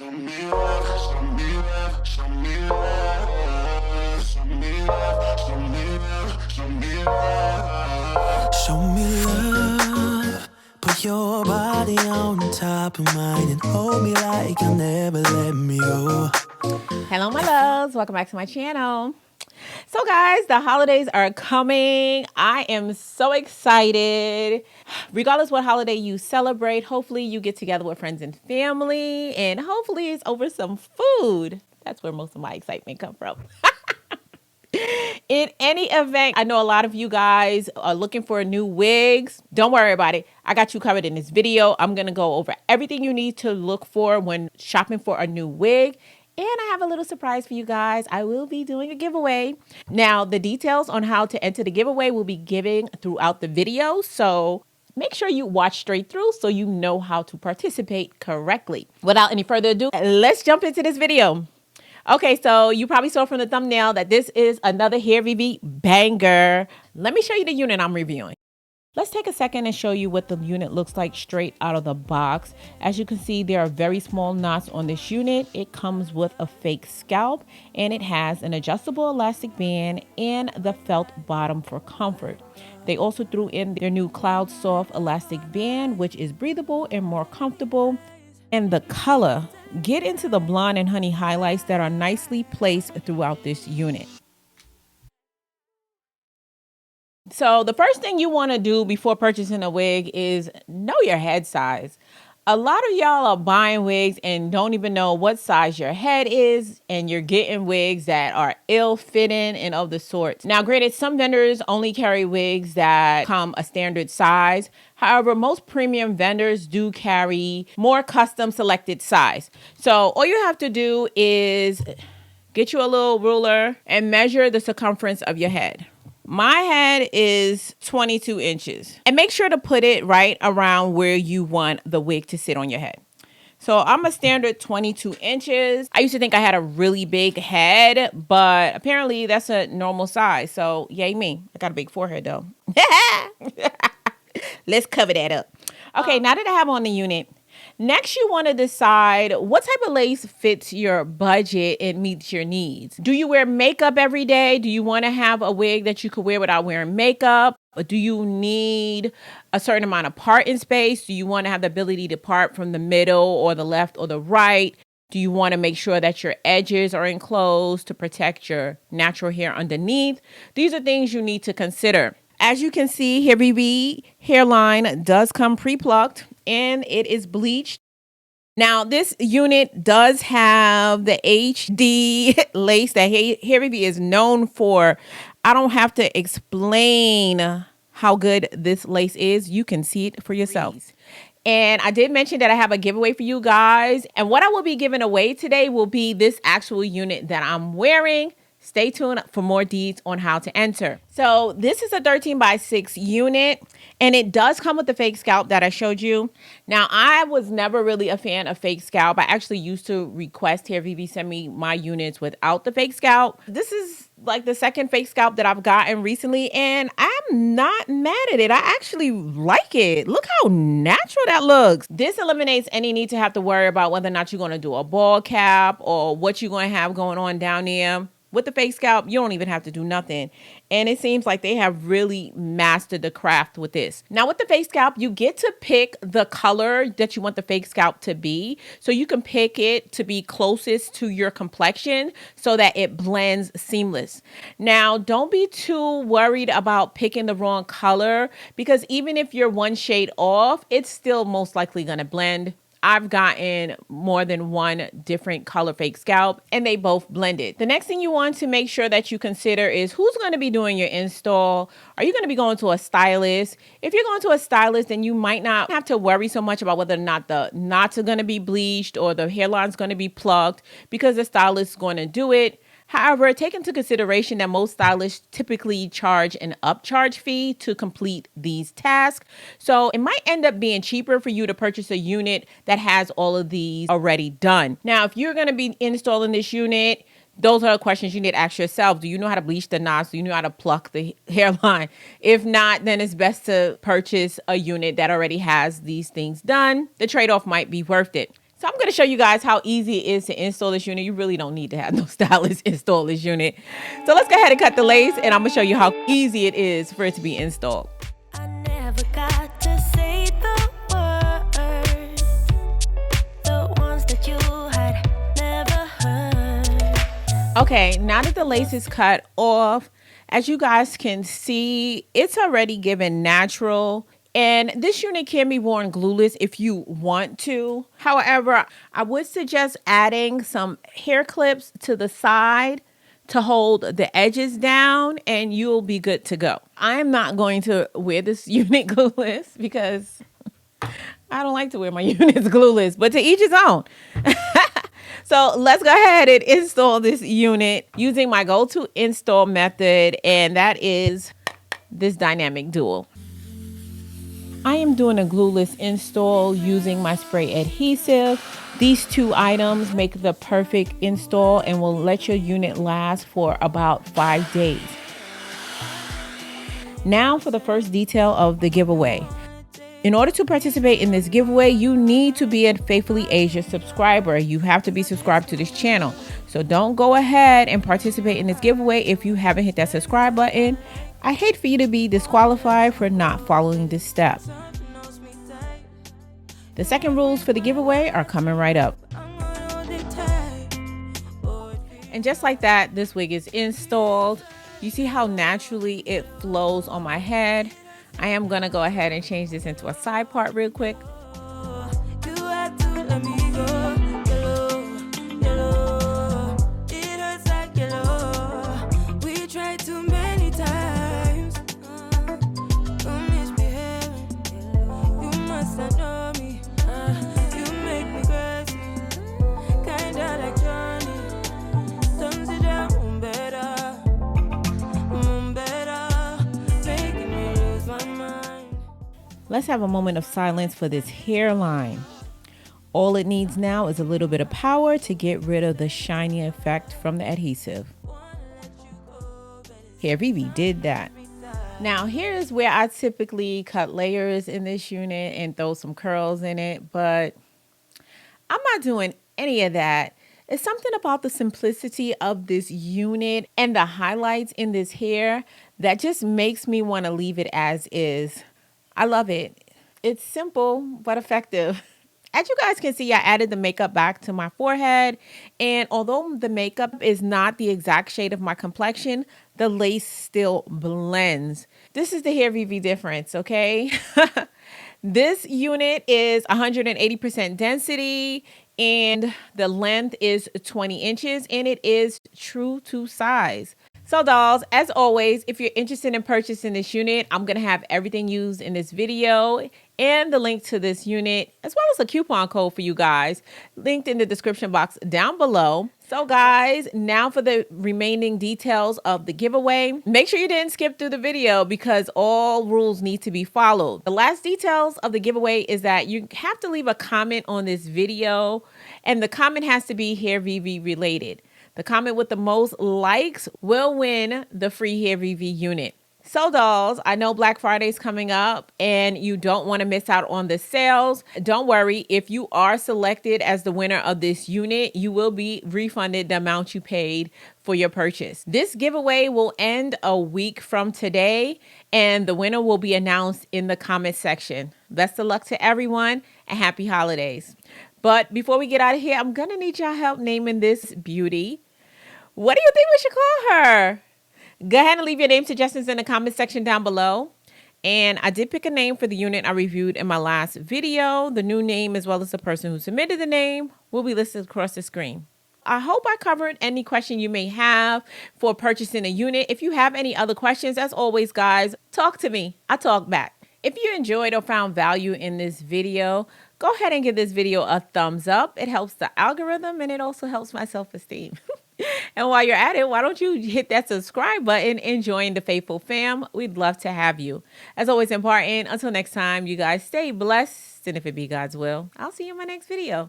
Show me love, show me love, show me love, show me love, show me love, show me love. Show me love, put your body on top of mine and hold me like you'll never let me go. Hello, my loves. Welcome back to my channel. So guys, the holidays are coming. I am so excited. Regardless what holiday you celebrate, hopefully you get together with friends and family, and hopefully it's over some food. That's where most of my excitement comes from. In any event, I know a lot of you guys are looking for new wigs. Don't worry about it. I got you covered in this video. I'm going to go over everything you need to look for when shopping for a new wig. And I have a little surprise for you guys. I will be doing a giveaway. Now, the details on how to enter the giveaway will be given throughout the video. So make sure you watch straight through so you know how to participate correctly. Without any further ado, let's jump into this video. Okay, so you probably saw from the thumbnail that this is another Hairvivi banger. Let me show you the unit I'm reviewing. Let's take a second and show you what the unit looks like straight out of the box. As you can see, there are very small knots on this unit. It comes with a fake scalp, and it has an adjustable elastic band and the felt bottom for comfort. They also threw in their new Cloud Soft elastic band, which is breathable and more comfortable. And the color, get into the blonde and honey highlights that are nicely placed throughout this unit. So the first thing you want to do before purchasing a wig is know your head size. A lot of y'all are buying wigs and don't even know what size your head is, and you're getting wigs that are ill-fitting and of the sorts. Now, granted, some vendors only carry wigs that come a standard size. However, most premium vendors do carry more custom selected size. So all you have to do is get you a little ruler and measure the circumference of your head. My head is 22 inches, and make sure to put it right around where you want the wig to sit on your head. So I'm a standard 22 inches. I used to think I had a really big head, but apparently that's a normal size. So yay me. I got a big forehead though. Let's cover that up. Okay, now that I have on the unit, next, you want to decide what type of lace fits your budget and meets your needs. Do you wear makeup every day? Do you want to have a wig that you could wear without wearing makeup? Or do you need a certain amount of parting space? Do you want to have the ability to part from the middle or the left or the right? Do you want to make sure that your edges are enclosed to protect your natural hair underneath? These are things you need to consider. As you can see, Hairvivi hairline does come pre-plucked and it is bleached. Now, this unit does have the HD lace that Hairvivi is known for. I don't have to explain how good this lace is. You can see it for yourself. And I did mention that I have a giveaway for you guys. And what I will be giving away today will be this actual unit that I'm wearing. Stay tuned for more deeds on how to enter. So this is a 13x6 unit, and it does come with the fake scalp that I showed you. Now, I was never really a fan of fake scalp. I actually used to request Hairvivi send me my units without the fake scalp. This is like the second fake scalp that I've gotten recently, and I'm not mad at it. I actually like it. Look how natural that looks. This eliminates any need to have to worry about whether or not you're going to do a ball cap or what you're going to have going on down there. With the fake scalp, you don't even have to do nothing. And it seems like they have really mastered the craft with this. Now, with the fake scalp, you get to pick the color that you want the fake scalp to be. So you can pick it to be closest to your complexion so that it blends seamless. Now, don't be too worried about picking the wrong color, because even if you're one shade off, it's still most likely going to blend. I've gotten more than one different color fake scalp, and they both blended. The next thing you want to make sure that you consider is who's going to be doing your install. Are you going to be going to a stylist? If you're going to a stylist, then you might not have to worry so much about whether or not the knots are going to be bleached or the hairline's going to be plucked, because the stylist is going to do it. However, take into consideration that most stylists typically charge an upcharge fee to complete these tasks. So it might end up being cheaper for you to purchase a unit that has all of these already done. Now, if you're going to be installing this unit, those are the questions you need to ask yourself. Do you know how to bleach the knots? Do you know how to pluck the hairline? If not, then it's best to purchase a unit that already has these things done. The trade-off might be worth it. So I'm going to show you guys how easy it is to install this unit. You really don't need to have no stylist install this unit. So let's go ahead and cut the lace, and I'm going to show you how easy it is for it to be installed. I never got to say the words, the ones that you had never heard. Okay, now that the lace is cut off, as you guys can see, it's already given natural. And this unit can be worn glueless if you want to. However, I would suggest adding some hair clips to the side to hold the edges down, and you'll be good to go. I'm not going to wear this unit glueless because I don't like to wear my units glueless, but to each his own. So let's go ahead and install this unit using my go-to install method, and that is this dynamic dual. I am doing a glueless install using my spray adhesive. These two items make the perfect install and will let your unit last for about 5 days. Now for the first detail of the giveaway. In order to participate in this giveaway, you need to be a Faithfully Asia subscriber. You have to be subscribed to this channel. So don't go ahead and participate in this giveaway if you haven't hit that subscribe button. I hate for you to be disqualified for not following this step. The second rules for the giveaway are coming right up. And just like that, this wig is installed. You see how naturally it flows on my head? I am gonna go ahead and change this into a side part real quick. Let's have a moment of silence for this hairline. All it needs now is a little bit of power to get rid of the shiny effect from the adhesive. Hairvivi did that. Now here's where I typically cut layers in this unit and throw some curls in it, but I'm not doing any of that. It's something about the simplicity of this unit and the highlights in this hair that just makes me want to leave it as is. I love it. It's simple but effective. As you guys can see, I added the makeup back to my forehead, and although the makeup is not the exact shade of my complexion, the lace still blends. This is the Hairvivi difference, okay? This unit is 180% density, and the length is 20 inches, and it is true to size. So dolls, as always, if you're interested in purchasing this unit, I'm going to have everything used in this video and the link to this unit, as well as a coupon code for you guys, linked in the description box down below. So guys, now for the remaining details of the giveaway. Make sure you didn't skip through the video because all rules need to be followed. The last details of the giveaway is that you have to leave a comment on this video, and the comment has to be Hairvivi related. The comment with the most likes will win the free Hairvivi unit. So dolls, I know Black Friday is coming up and you don't want to miss out on the sales. Don't worry, if you are selected as the winner of this unit, you will be refunded the amount you paid for your purchase. This giveaway will end a week from today, and the winner will be announced in the comment section. Best of luck to everyone and happy holidays. But before we get out of here, I'm going to need y'all help naming this beauty. What do you think we should call her? Go ahead and leave your name suggestions in the comment section down below. And I did pick a name for the unit I reviewed in my last video. The new name, as well as the person who submitted the name, will be listed across the screen. I hope I covered any question you may have for purchasing a unit. If you have any other questions, as always, guys, talk to me. I talk back. If you enjoyed or found value in this video, go ahead and give this video a thumbs up. It helps the algorithm and it also helps my self-esteem. And while you're at it, why don't you hit that subscribe button and join the faithful fam? We'd love to have you. As always important, until next time, you guys stay blessed. And if it be God's will, I'll see you in my next video.